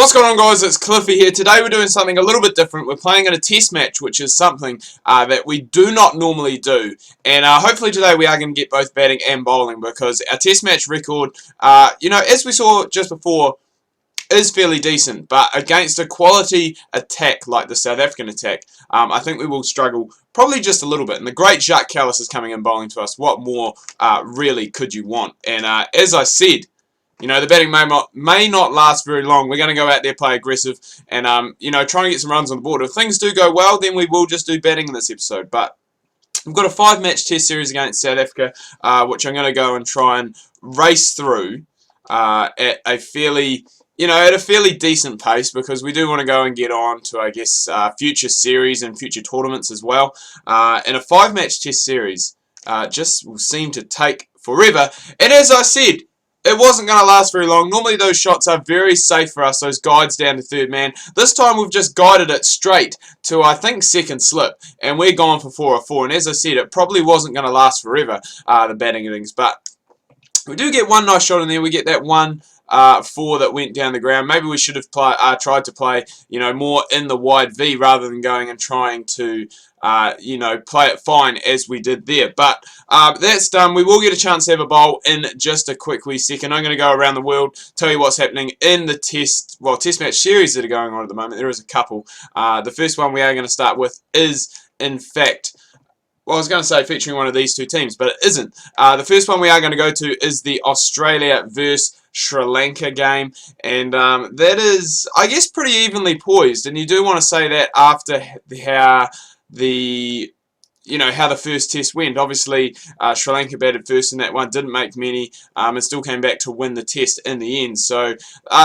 What's going on, guys? It's Cliffy here. Today we're doing something a little bit different. We're playing in a test match, which is something that we do not normally do. And hopefully today we are going to get both batting and bowling, because our test match record, as we saw just before, is fairly decent. But against a quality attack like the South African attack, I think we will struggle probably just a little bit. And the great Jacques Kallis is coming in bowling to us. What more really could you want? And as I said, the batting may not last very long. We're going to go out there, play aggressive, and, try and get some runs on the board. If things do go well, then we will just do batting in this episode. But we've got a 5-match test series against South Africa, which I'm going to go and try and race through at a fairly decent pace, because we do want to go and get on to, I guess, future series and future tournaments as well. And a 5-match test series just will seem to take forever. And as I said, it wasn't going to last very long. Normally those shots are very safe for us, those guides down to third man. This time we've just guided it straight to, I think, second slip. And we're gone for 4 or 4. And as I said, it probably wasn't going to last forever, the batting innings. But we do get one nice shot in there. We get that 1-4 that went down the ground. Maybe we should have tried to play, more in the wide V rather than going and trying to, play it fine as we did there. But that's done. We will get a chance to have a bowl in just a quick wee second. I'm going to go around the world, tell you what's happening in the test match series that are going on at the moment. There is a couple. The first one we are going to start with is, in fact, well, I was going to say featuring one of these two teams, but it isn't. The first one we are going to go to is the Australia versus Sri Lanka game, and that is, I guess, pretty evenly poised. And you do want to say that after how the first test went. Obviously, Sri Lanka batted first in that one, didn't make many, and still came back to win the test in the end. So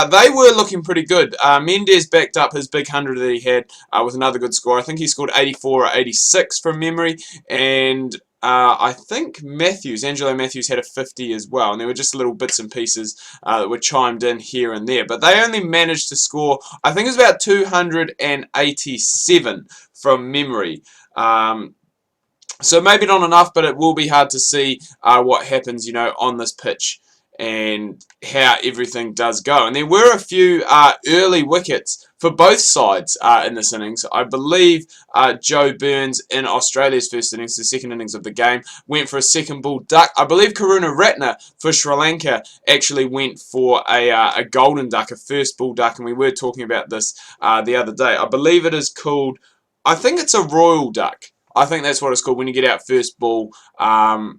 they were looking pretty good. Mendes backed up his big 100 that he had with another good score. I think he scored 84 or 86 from memory, and I think Angelo Matthews had a 50 as well, and there were just little bits and pieces that were chimed in here and there. But they only managed to score, I think it was about 287 from memory. So maybe not enough, but it will be hard to see what happens, on this pitch and how everything does go. And there were a few early wickets for both sides in this innings. I believe Joe Burns in Australia's first innings, the second innings of the game, went for a second ball duck. I believe Karuna Ratner for Sri Lanka actually went for a golden duck, a first ball duck, and we were talking about this the other day. I believe it is called, I think it's a royal duck. I think that's what it's called when you get out first ball, first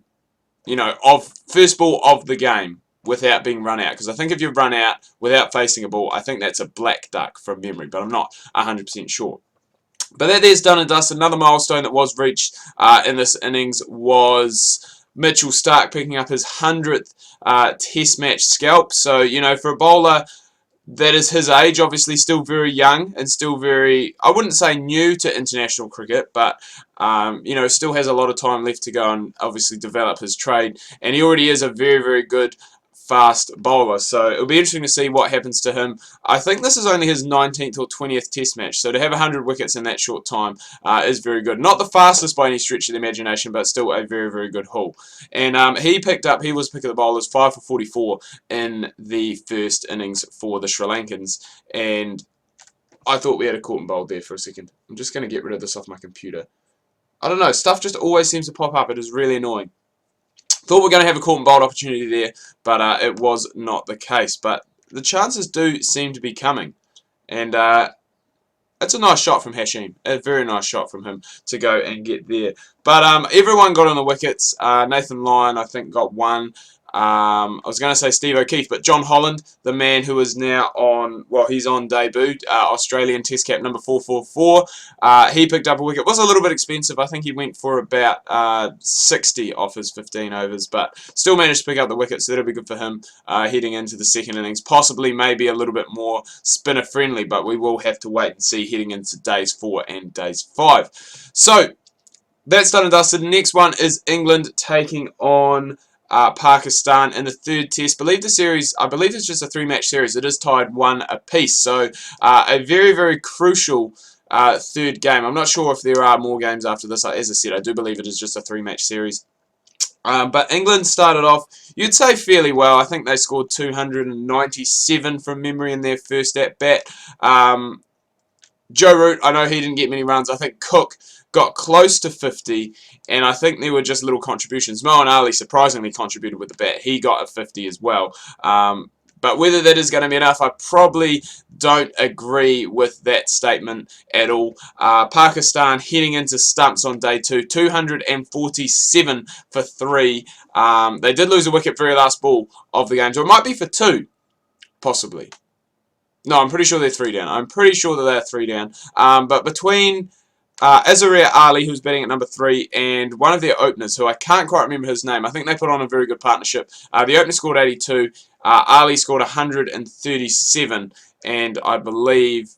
ball of the game without being run out. Because I think if you run out without facing a ball, I think that's a black duck from memory, but I'm not 100% sure. But that there's done and dusted. Another milestone that was reached in this innings was Mitchell Starc picking up his 100th test match scalp. So, for a bowler that is his age, obviously still very young and still very, I wouldn't say new to international cricket, but, still has a lot of time left to go and obviously develop his trade. And he already is a very, very good fast bowler. So it'll be interesting to see what happens to him. I think this is only his 19th or 20th test match. So to have 100 wickets in that short time is very good. Not the fastest by any stretch of the imagination, but still a very, very good haul. And he was pick of the bowlers, 5 for 44 in the first innings for the Sri Lankans. And I thought we had a caught and bowled there for a second. I'm just going to get rid of this off my computer. I don't know, stuff just always seems to pop up. It is really annoying. Thought we were going to have a caught and bowled opportunity there, but it was not the case. But the chances do seem to be coming. And it's a nice shot from Hashim. A very nice shot from him to go and get there. But everyone got on the wickets. Nathan Lyon, I think, got one. I was going to say Steve O'Keefe, but John Holland, the man who is now on, he's on debut, Australian Test cap number 444. He picked up a wicket. It was a little bit expensive. I think he went for about 60 off his 15 overs, but still managed to pick up the wicket, so that'll be good for him heading into the second innings. Possibly maybe a little bit more spinner friendly, but we will have to wait and see heading into days 4 and days 5. So that's done and dusted. Next one is England taking on Pakistan in the third test. I believe it's just a 3-match series. It is tied 1 apiece. So a very, very crucial third game. I'm not sure if there are more games after this. As I said, I do believe it is just a 3-match series. But England started off, you'd say, fairly well. I think they scored 297 from memory in their first at-bat. Joe Root, I know he didn't get many runs. I think Cook got close to 50, and I think there were just little contributions. Moeen Ali surprisingly contributed with the bat. He got a 50 as well. But whether that is going to be enough, I probably don't agree with that statement at all. Pakistan heading into stumps on day 2, 247 for 3. They did lose a wicket very last ball of the game, so it might be for 2, possibly. No, I'm pretty sure they're 3 down. I'm pretty sure that they're 3 down. But between Azharia Ali, who's batting at number 3, and one of their openers, who I can't quite remember his name. I think they put on a very good partnership. The opener scored 82. Ali scored 137. And I believe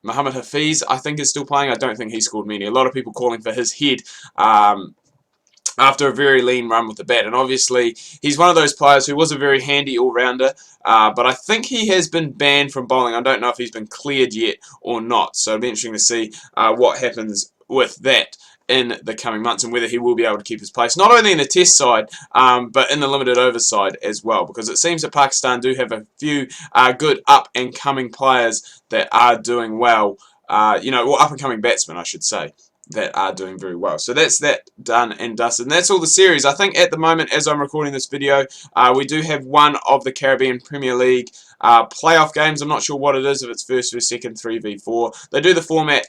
Muhammad Hafiz, I think, is still playing. I don't think he scored many. A lot of people calling for his head. After a very lean run with the bat. And obviously, he's one of those players who was a very handy all-rounder, but I think he has been banned from bowling. I don't know if he's been cleared yet or not, so it'll be interesting to see what happens with that in the coming months and whether he will be able to keep his place, not only in the test side, but in the limited over side as well, because it seems that Pakistan do have a few good up-and-coming players that are doing well, well, up-and-coming batsmen, I should say, that are doing very well. So that's that done and dusted. And that's all the series. I think at the moment, as I'm recording this video, we do have one of the Caribbean Premier League playoff games. I'm not sure what it is, if it's first versus second, 3v4. They do the format,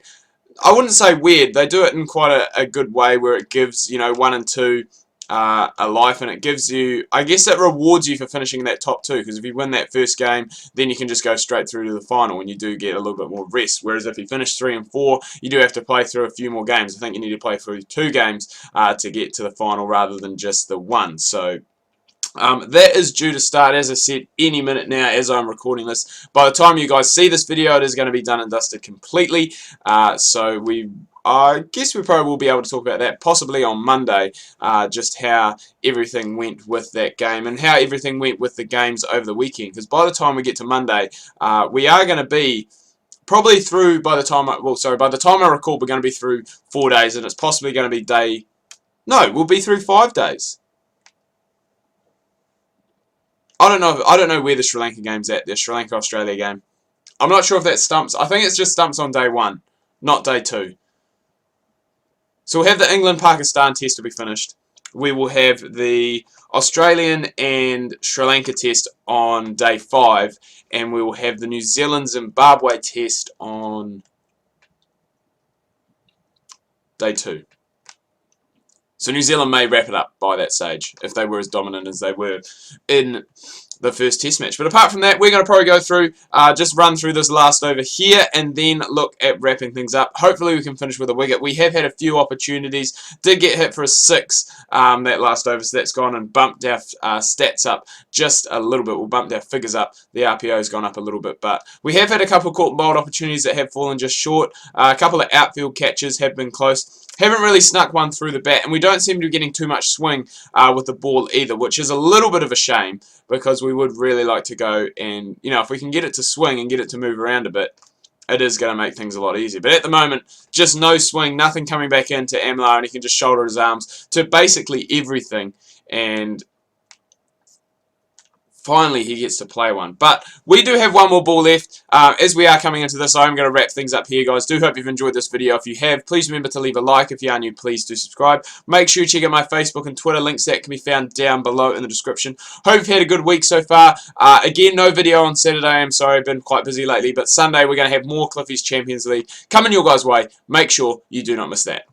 I wouldn't say weird. They do it in quite a good way where it gives, 1 and 2 a life, and it gives you, I guess it rewards you for finishing that top 2, because if you win that first game, then you can just go straight through to the final, and you do get a little bit more rest, whereas if you finish 3 and 4, you do have to play through a few more games. I think you need to play through 2 games to get to the final rather than just the 1, so that is due to start, as I said, any minute now as I'm recording this. By the time you guys see this video, it is going to be done and dusted completely, so I guess we probably will be able to talk about that possibly on Monday, just how everything went with that game and how everything went with the games over the weekend. Because by the time we get to Monday, we are going to be probably through, by the time I record, we're going to be through 4 days, and it's possibly going to be we'll be through 5 days. I don't know where the Sri Lanka game's at, the Sri Lanka-Australia game. I'm not sure if that stumps. I think it's just stumps on day 1, not day 2. So we'll have the England-Pakistan test to be finished. We will have the Australian and Sri Lanka test on day 5. And we will have the New Zealand-Zimbabwe test on day 2. So New Zealand may wrap it up by that stage, if they were as dominant as they were in the first test match. But apart from that, we're going to probably go through, just run through this last over here, and then look at wrapping things up. Hopefully we can finish with a wicket. We have had a few opportunities. Did get hit for a 6 that last over, so that's gone and bumped our stats up just a little bit. We'll bump our figures up. The RPO has gone up a little bit, but we have had a couple of caught and bowled opportunities that have fallen just short. A couple of outfield catches have been close. Haven't really snuck one through the bat, and we don't seem to be getting too much swing with the ball either, which is a little bit of a shame, because we would really like to go and, if we can get it to swing and get it to move around a bit, it is going to make things a lot easier. But at the moment, just no swing, nothing coming back into Amlar, and he can just shoulder his arms to basically everything, and finally he gets to play one. But we do have one more ball left. As we are coming into this, I'm going to wrap things up here, guys. Do hope you've enjoyed this video. If you have, please remember to leave a like. If you are new, please do subscribe. Make sure you check out my Facebook and Twitter links. That can be found down below in the description. Hope you've had a good week so far. Again, no video on Saturday. I'm sorry, I've been quite busy lately. But Sunday, we're going to have more Cliffy's Champions League coming your guys' way. Make sure you do not miss that.